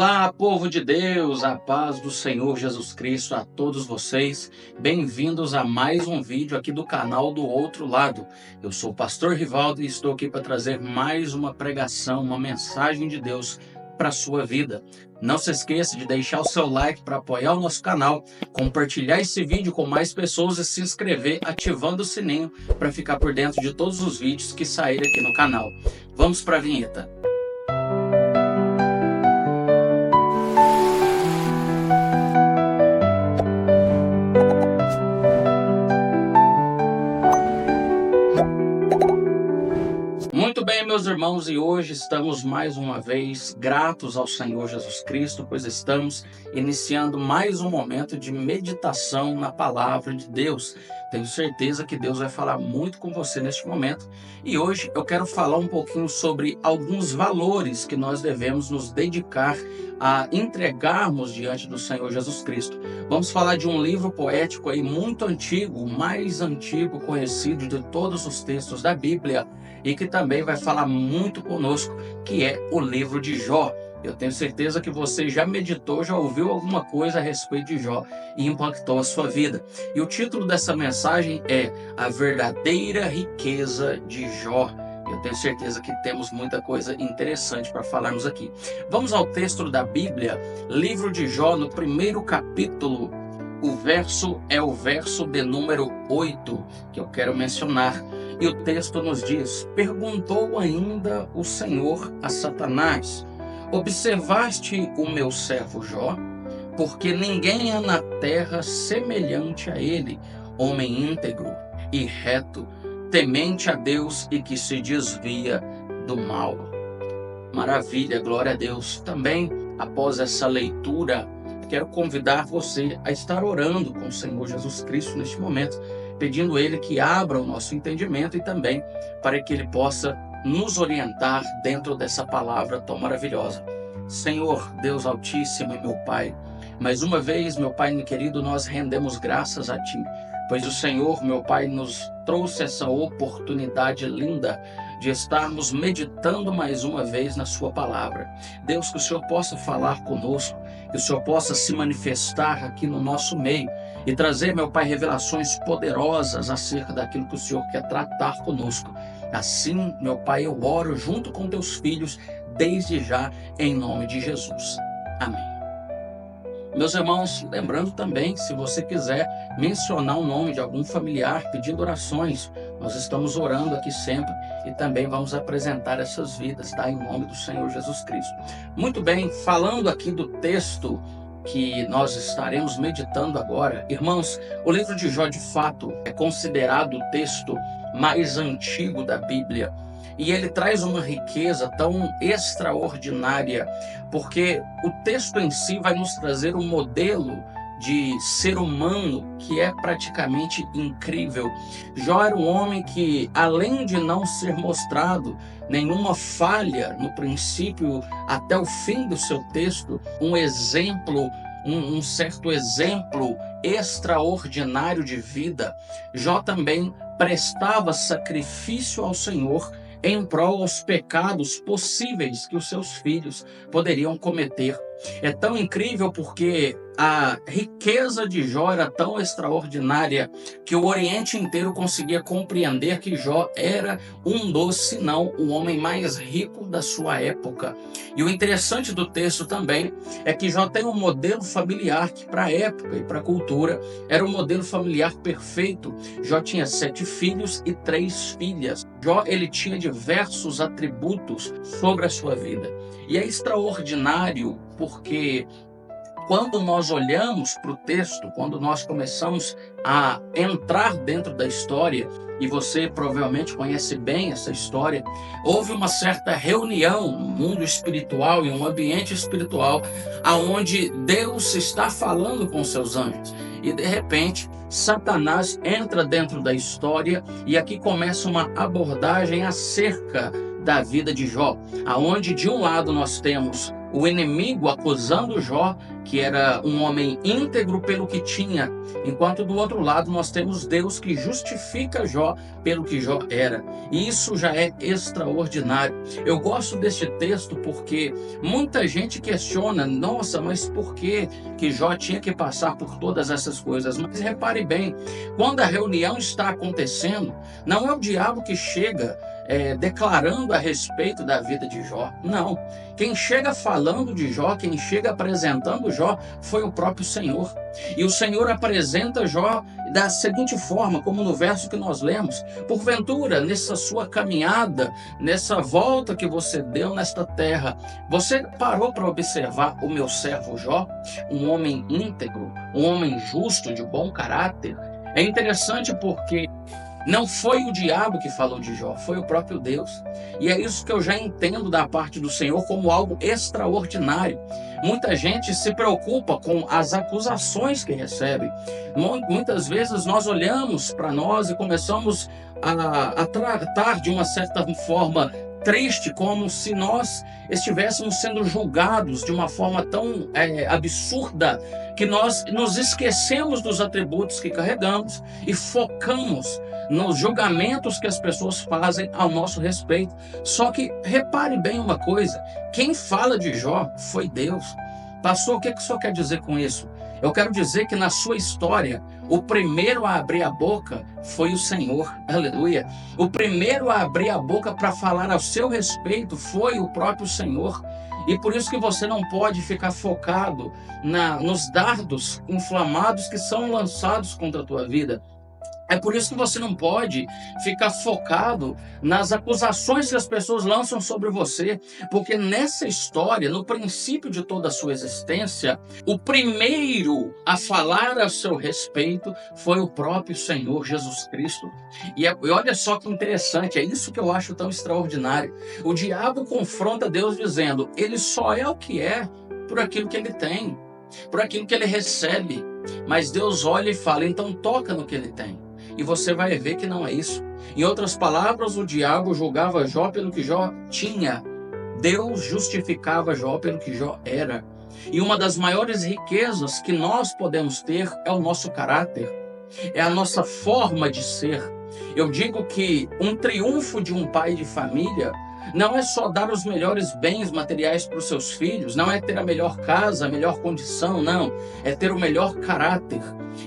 Olá, povo de Deus, a paz do Senhor Jesus Cristo a todos vocês. Bem-vindos a mais um vídeo aqui do canal do Outro Lado. Eu sou o pastor Rivaldo e estou aqui para trazer mais uma pregação, uma mensagem de Deus para a sua vida. Não se esqueça de deixar o seu like para apoiar o nosso canal, compartilhar esse vídeo com mais pessoas e se inscrever ativando o sininho para ficar por dentro de todos os vídeos que saírem aqui no canal. Vamos para a vinheta. Muito bem, meus irmãos, e hoje estamos mais uma vez gratos ao Senhor Jesus Cristo, pois estamos iniciando mais um momento de meditação na palavra de Deus. Tenho certeza que Deus vai falar muito com você neste momento, e hoje eu quero falar um pouquinho sobre alguns valores que nós devemos nos dedicar a entregarmos diante do Senhor Jesus Cristo. Vamos falar de um livro poético aí muito antigo, o mais antigo conhecido de todos os textos da Bíblia, e que também vai falar muito conosco, que é o livro de Jó. Eu tenho certeza que você já meditou, já ouviu alguma coisa a respeito de Jó e impactou a sua vida. E o título dessa mensagem é A Verdadeira Riqueza de Jó. Eu tenho certeza que temos muita coisa interessante para falarmos aqui. Vamos ao texto da Bíblia, livro de Jó, no primeiro capítulo. O verso é o verso de número 8, que eu quero mencionar. E o texto nos diz: Perguntou ainda o Senhor a Satanás: Observaste o meu servo Jó? Porque ninguém há na terra semelhante a ele, homem íntegro e reto, temente a Deus e que se desvia do mal. Maravilha, glória a Deus. Também, após essa leitura, quero convidar você a estar orando com o Senhor Jesus Cristo neste momento, pedindo Ele que abra o nosso entendimento e também para que Ele possa nos orientar dentro dessa palavra tão maravilhosa. Senhor, Deus Altíssimo e meu Pai, mais uma vez, meu Pai meu querido, nós rendemos graças a Ti, pois o Senhor, meu Pai, nos trouxe essa oportunidade linda de estarmos meditando mais uma vez na Sua palavra. Deus, que o Senhor possa falar conosco, que o Senhor possa se manifestar aqui no nosso meio e trazer, meu Pai, revelações poderosas acerca daquilo que o Senhor quer tratar conosco. Assim, meu Pai, eu oro junto com Teus filhos, desde já, em nome de Jesus. Amém. Meus irmãos, lembrando também, se você quiser mencionar o nome de algum familiar pedindo orações, nós estamos orando aqui sempre e também vamos apresentar essas vidas, tá? Em nome do Senhor Jesus Cristo. Muito bem, falando aqui do texto que nós estaremos meditando agora, irmãos, o livro de Jó, de fato, é considerado o texto mais antigo da Bíblia. E ele traz uma riqueza tão extraordinária, porque o texto em si vai nos trazer um modelo de ser humano que é praticamente incrível. Jó era um homem que, além de não ser mostrado nenhuma falha no princípio até o fim do seu texto, um exemplo, um certo exemplo extraordinário de vida, Jó também prestava sacrifício ao Senhor em prol aos pecados possíveis que os seus filhos poderiam cometer. É tão incrível porque a riqueza de Jó era tão extraordinária que o Oriente inteiro conseguia compreender que Jó era um dos, se não o homem mais rico da sua época. E o interessante do texto também é que Jó tem um modelo familiar que para a época e para a cultura era um modelo familiar perfeito. Jó tinha 7 filhos e 3 filhas. Jó, ele tinha diversos atributos sobre a sua vida. E é extraordinário porque quando nós olhamos para o texto, quando nós começamos a entrar dentro da história, e você provavelmente conhece bem essa história, houve uma certa reunião no mundo espiritual, em um ambiente espiritual, aonde Deus está falando com seus anjos. E de repente, Satanás entra dentro da história e aqui começa uma abordagem acerca da vida de Jó, aonde de um lado nós temos o inimigo acusando Jó, que era um homem íntegro pelo que tinha, enquanto do outro lado nós temos Deus que justifica Jó pelo que Jó era. E isso já é extraordinário. Eu gosto deste texto porque muita gente questiona, nossa, mas por que Jó tinha que passar por todas essas coisas? Mas repare bem, quando a reunião está acontecendo, não é o diabo que chega declarando a respeito da vida de Jó. Não. Quem chega falando de Jó, quem chega apresentando Jó, foi o próprio Senhor. E o Senhor apresenta Jó da seguinte forma, como no verso que nós lemos: porventura, nessa sua caminhada, nessa volta que você deu nesta terra, você parou para observar o meu servo Jó, um homem íntegro, um homem justo, de bom caráter? É interessante porque não foi o diabo que falou de Jó, foi o próprio Deus. E é isso que eu já entendo da parte do Senhor como algo extraordinário. Muita gente se preocupa com as acusações que recebe. Muitas vezes nós olhamos para nós e começamos a tratar de uma certa forma triste, como se nós estivéssemos sendo julgados de uma forma tão absurda, que nós nos esquecemos dos atributos que carregamos e focamos nos julgamentos que as pessoas fazem ao nosso respeito. Só que repare bem uma coisa: quem fala de Jó foi Deus. Pastor, o que o senhor quer dizer com isso? Eu quero dizer que na sua história, o primeiro a abrir a boca foi o Senhor. Aleluia. O primeiro a abrir a boca para falar ao seu respeito foi o próprio Senhor. E por isso que você não pode ficar focado nos dardos inflamados que são lançados contra a tua vida. É por isso que você não pode ficar focado nas acusações que as pessoas lançam sobre você, porque nessa história, no princípio de toda a sua existência, o primeiro a falar a seu respeito foi o próprio Senhor Jesus Cristo. E olha só que interessante, é isso que eu acho tão extraordinário. O diabo confronta Deus dizendo: ele só é o que é por aquilo que ele tem, por aquilo que ele recebe. Mas Deus olha e fala: então toca no que ele tem. E você vai ver que não é isso. Em outras palavras, o diabo julgava Jó pelo que Jó tinha. Deus justificava Jó pelo que Jó era. E uma das maiores riquezas que nós podemos ter é o nosso caráter. É a nossa forma de ser. Eu digo que um triunfo de um pai de família não é só dar os melhores bens materiais para os seus filhos, não é ter a melhor casa, a melhor condição, não. É ter o melhor caráter.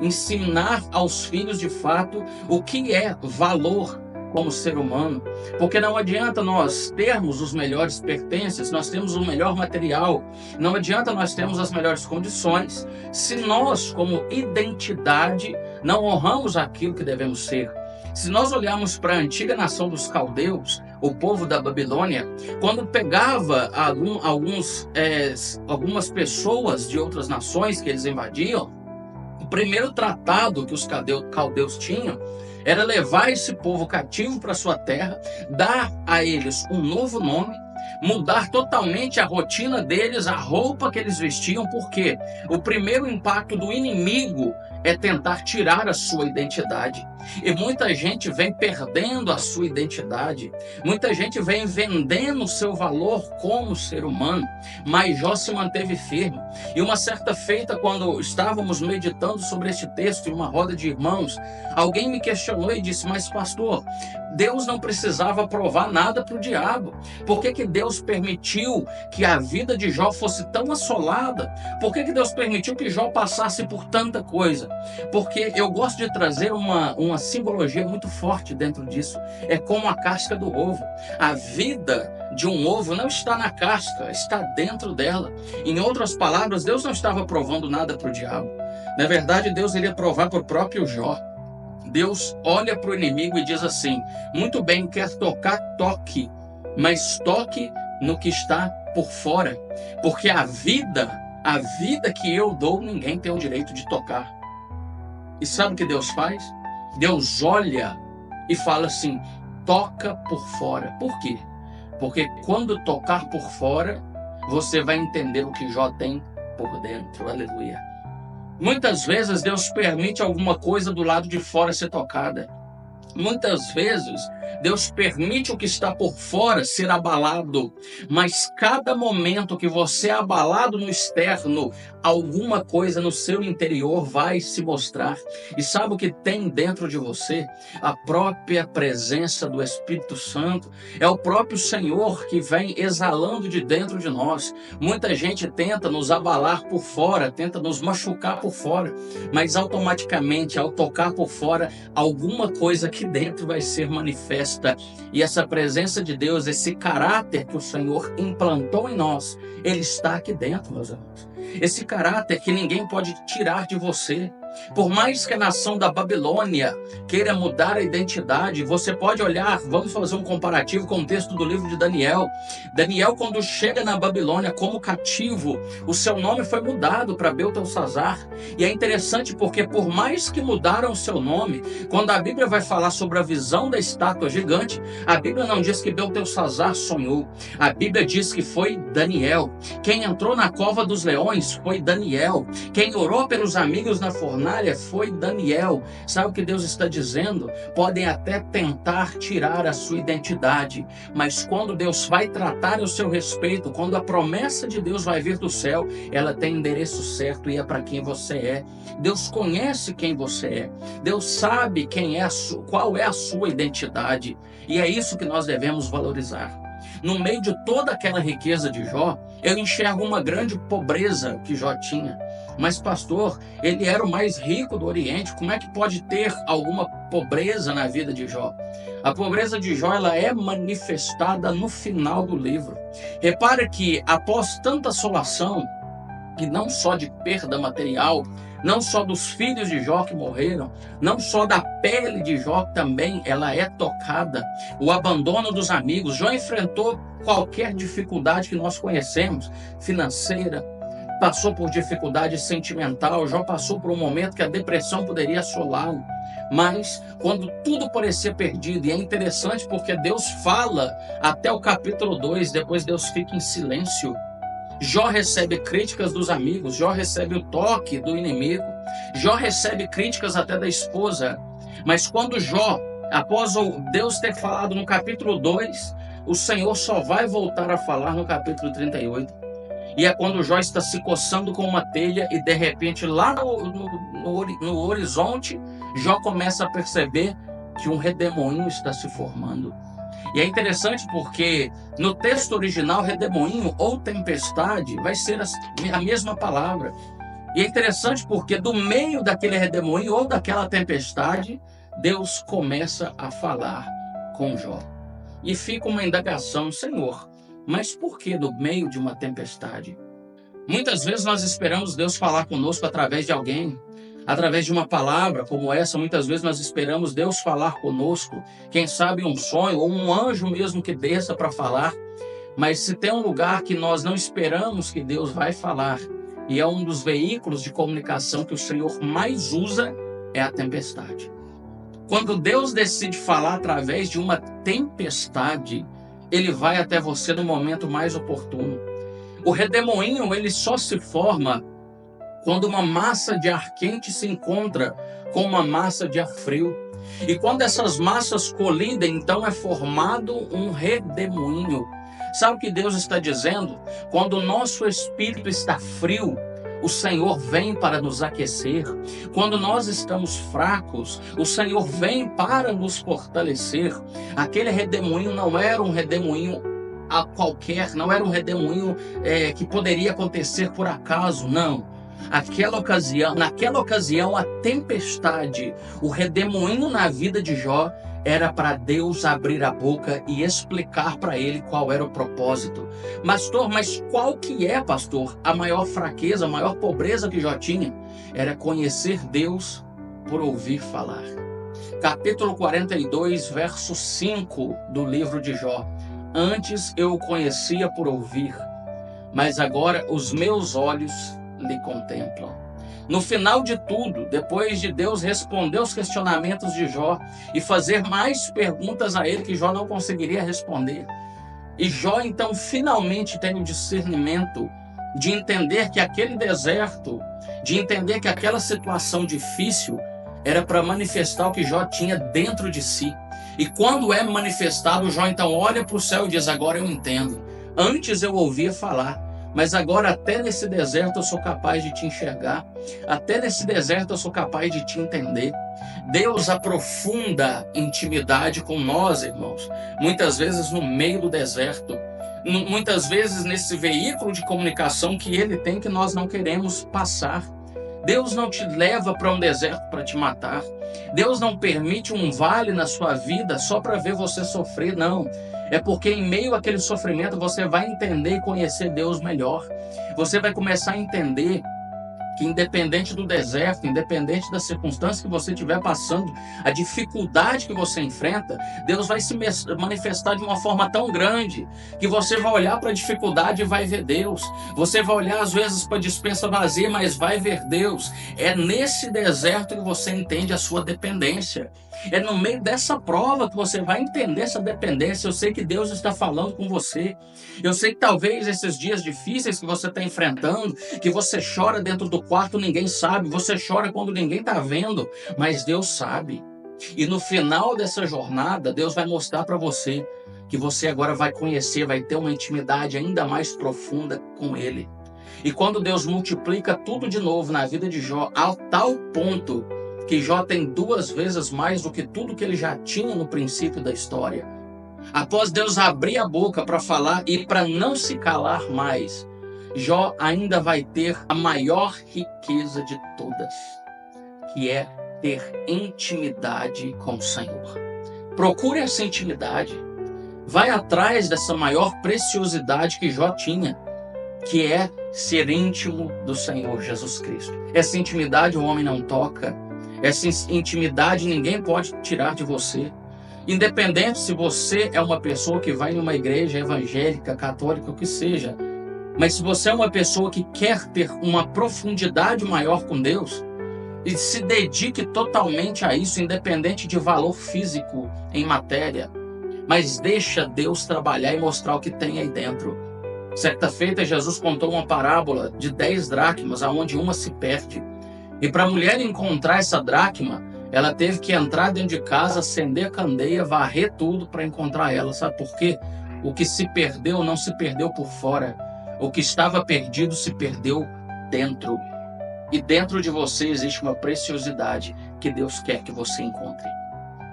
Ensinar aos filhos de fato o que é valor como ser humano. Porque não adianta nós termos os melhores pertences, nós temos o melhor material, não adianta nós termos as melhores condições, se nós, como identidade, não honramos aquilo que devemos ser. Se nós olharmos para a antiga nação dos caldeus, o povo da Babilônia, quando pegava algumas pessoas de outras nações que eles invadiam, o primeiro tratado que os caldeus tinham era levar esse povo cativo para sua terra, dar a eles um novo nome, mudar totalmente a rotina deles, a roupa que eles vestiam, porque o primeiro impacto do inimigo é tentar tirar a sua identidade. E muita gente vem perdendo a sua identidade, muita gente vem vendendo o seu valor como ser humano, mas Jó se manteve firme. E uma certa feita, quando estávamos meditando sobre este texto em uma roda de irmãos, alguém me questionou e disse: mas pastor, Deus não precisava provar nada para o diabo. Por que Deus permitiu que a vida de Jó fosse tão assolada? Por que Deus permitiu que Jó passasse por tanta coisa? Porque eu gosto de trazer uma simbologia muito forte dentro disso. É como a casca do ovo. A vida de um ovo não está na casca, está dentro dela. Em outras palavras, Deus não estava provando nada para o diabo. Na verdade, Deus iria provar para o próprio Jó. Deus olha para o inimigo e diz assim: muito bem, quer tocar, toque, mas toque no que está por fora, porque a vida que eu dou, ninguém tem o direito de tocar. E sabe o que Deus faz? Deus olha e fala assim: toca por fora. Por quê? Porque quando tocar por fora, você vai entender o que Jó tem por dentro. Aleluia. Muitas vezes Deus permite alguma coisa do lado de fora ser tocada. Muitas vezes, Deus permite o que está por fora ser abalado, mas cada momento que você é abalado no externo, alguma coisa no seu interior vai se mostrar. E sabe o que tem dentro de você? A própria presença do Espírito Santo. É o próprio Senhor que vem exalando de dentro de nós. Muita gente tenta nos abalar por fora, tenta nos machucar por fora, mas automaticamente, ao tocar por fora, alguma coisa aqui dentro vai ser manifesta. E essa presença de Deus, esse caráter que o Senhor implantou em nós, ele está aqui dentro, meus irmãos. Esse caráter que ninguém pode tirar de você. Por mais que a nação da Babilônia queira mudar a identidade, você pode olhar, vamos fazer um comparativo com o texto do livro de Daniel. Daniel, quando chega na Babilônia como cativo, o seu nome foi mudado para Beltesazar. E é interessante porque por mais que mudaram o seu nome, quando a Bíblia vai falar sobre a visão da estátua gigante, a Bíblia não diz que Beltesazar sonhou. A Bíblia diz que foi Daniel. Quem entrou na cova dos leões foi Daniel. Quem orou pelos amigos na fornalha foi Daniel. Sabe o que Deus está dizendo? Podem até tentar tirar a sua identidade, mas quando Deus vai tratar o seu respeito, quando a promessa de Deus vai vir do céu, ela tem endereço certo e é para quem você é. Deus conhece quem você é. Deus sabe qual é a sua identidade. E é isso que nós devemos valorizar. No meio de toda aquela riqueza de Jó, eu enxergo uma grande pobreza que Jó tinha. Mas, pastor, ele era o mais rico do Oriente. Como é que pode ter alguma pobreza na vida de Jó? A pobreza de Jó, ela é manifestada no final do livro. Repare que, após tanta assolação, e não só de perda material, não só dos filhos de Jó que morreram, não só da pele de Jó também ela é tocada, o abandono dos amigos. Jó enfrentou qualquer dificuldade que nós conhecemos, financeira, passou por dificuldade sentimental, Jó passou por um momento que a depressão poderia assolá-lo. Mas quando tudo parecia perdido, e é interessante porque Deus fala até o capítulo 2, depois Deus fica em silêncio. Jó recebe críticas dos amigos, Jó recebe o toque do inimigo, Jó recebe críticas até da esposa. Mas quando Jó, após Deus ter falado no capítulo 2, o Senhor só vai voltar a falar no capítulo 38. E é quando Jó está se coçando com uma telha e de repente lá no horizonte, Jó começa a perceber que um redemoinho está se formando. E é interessante porque no texto original, redemoinho ou tempestade vai ser a mesma palavra. E é interessante porque do meio daquele redemoinho ou daquela tempestade, Deus começa a falar com Jó. E fica uma indagação, Senhor, mas por que no meio de uma tempestade? Muitas vezes nós esperamos Deus falar conosco através de alguém, através de uma palavra como essa. Muitas vezes nós esperamos Deus falar conosco, quem sabe um sonho ou um anjo mesmo que desça para falar. Mas se tem um lugar que nós não esperamos que Deus vai falar, e é um dos veículos de comunicação que o Senhor mais usa, é a tempestade. Quando Deus decide falar através de uma tempestade, ele vai até você no momento mais oportuno. O redemoinho, ele só se forma quando uma massa de ar quente se encontra com uma massa de ar frio. E quando essas massas colidem, então é formado um redemoinho. Sabe o que Deus está dizendo? Quando o nosso espírito está frio, o Senhor vem para nos aquecer. Quando nós estamos fracos, o Senhor vem para nos fortalecer. Aquele redemoinho não era um redemoinho a qualquer, não era um redemoinho que poderia acontecer por acaso, não. Naquela ocasião, a tempestade, o redemoinho na vida de Jó, era para Deus abrir a boca e explicar para ele qual era o propósito. Pastor, mas qual que é, pastor, a maior fraqueza, a maior pobreza que Jó tinha? Era conhecer Deus por ouvir falar. Capítulo 42, verso 5 do livro de Jó. Antes eu o conhecia por ouvir, mas agora os meus olhos lhe contemplam. No final de tudo, depois de Deus responder os questionamentos de Jó e fazer mais perguntas a ele que Jó não conseguiria responder, e Jó então finalmente tem o discernimento de entender que aquele deserto, de entender que aquela situação difícil era para manifestar o que Jó tinha dentro de si. E quando é manifestado, Jó então olha para o céu e diz: agora eu entendo. Antes eu ouvia falar, mas agora até nesse deserto eu sou capaz de te enxergar. Até nesse deserto eu sou capaz de te entender. Deus aprofunda intimidade com nós, irmãos. Muitas vezes no meio do deserto. Muitas vezes nesse veículo de comunicação que ele tem, que nós não queremos passar. Deus não te leva para um deserto para te matar. Deus não permite um vale na sua vida só para ver você sofrer, não. É porque em meio àquele sofrimento você vai entender e conhecer Deus melhor. Você vai começar a entender que independente do deserto, independente da circunstância que você estiver passando, a dificuldade que você enfrenta, Deus vai se manifestar de uma forma tão grande que você vai olhar para a dificuldade e vai ver Deus. Você vai olhar às vezes para a despensa vazia, mas vai ver Deus. É nesse deserto que você entende a sua dependência. É no meio dessa prova que você vai entender essa dependência. Eu sei que Deus está falando com você. Eu sei que talvez esses dias difíceis que você está enfrentando, que você chora dentro do quarto, ninguém sabe. Você chora quando ninguém está vendo, mas Deus sabe. E no final dessa jornada, Deus vai mostrar para você que você agora vai conhecer, vai ter uma intimidade ainda mais profunda com Ele. E quando Deus multiplica tudo de novo na vida de Jó, a tal ponto que Jó tem 2 vezes mais do que tudo que ele já tinha no princípio da história. Após Deus abrir a boca para falar e para não se calar mais, Jó ainda vai ter a maior riqueza de todas, que é ter intimidade com o Senhor. Procure essa intimidade. Vai atrás dessa maior preciosidade que Jó tinha, que é ser íntimo do Senhor Jesus Cristo. Essa intimidade o homem não toca. Essa intimidade ninguém pode tirar de você. Independente se você é uma pessoa que vai numa igreja evangélica, católica, o que seja. Mas se você é uma pessoa que quer ter uma profundidade maior com Deus, e se dedique totalmente a isso, independente de valor físico em matéria, mas deixa Deus trabalhar e mostrar o que tem aí dentro. Certa feita, Jesus contou uma parábola de 10 dracmas, onde uma se perde. E para a mulher encontrar essa dracma, ela teve que entrar dentro de casa, acender a candeia, varrer tudo para encontrar ela. Sabe por quê? O que se perdeu não se perdeu por fora. O que estava perdido se perdeu dentro. E dentro de você existe uma preciosidade que Deus quer que você encontre.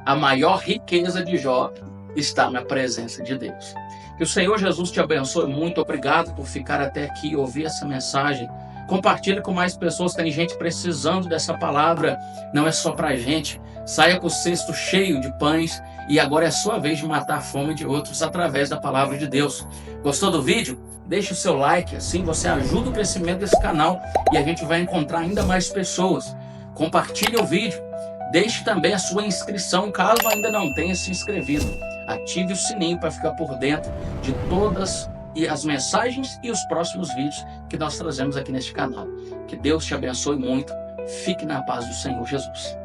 A maior riqueza de Jó está na presença de Deus. Que o Senhor Jesus te abençoe muito. Obrigado por ficar até aqui e ouvir essa mensagem. Compartilhe com mais pessoas. Tem gente precisando dessa palavra. Não é só pra gente. Saia com o cesto cheio de pães e agora é a sua vez de matar a fome de outros através da palavra de Deus. Gostou do vídeo? Deixe o seu like, assim você ajuda o crescimento desse canal e a gente vai encontrar ainda mais pessoas. Compartilhe o vídeo. Deixe também a sua inscrição caso ainda não tenha se inscrevido. Ative o sininho para ficar por dentro de todas as mensagens e os próximos vídeos que nós trazemos aqui neste canal. Que Deus te abençoe muito. Fique na paz do Senhor Jesus.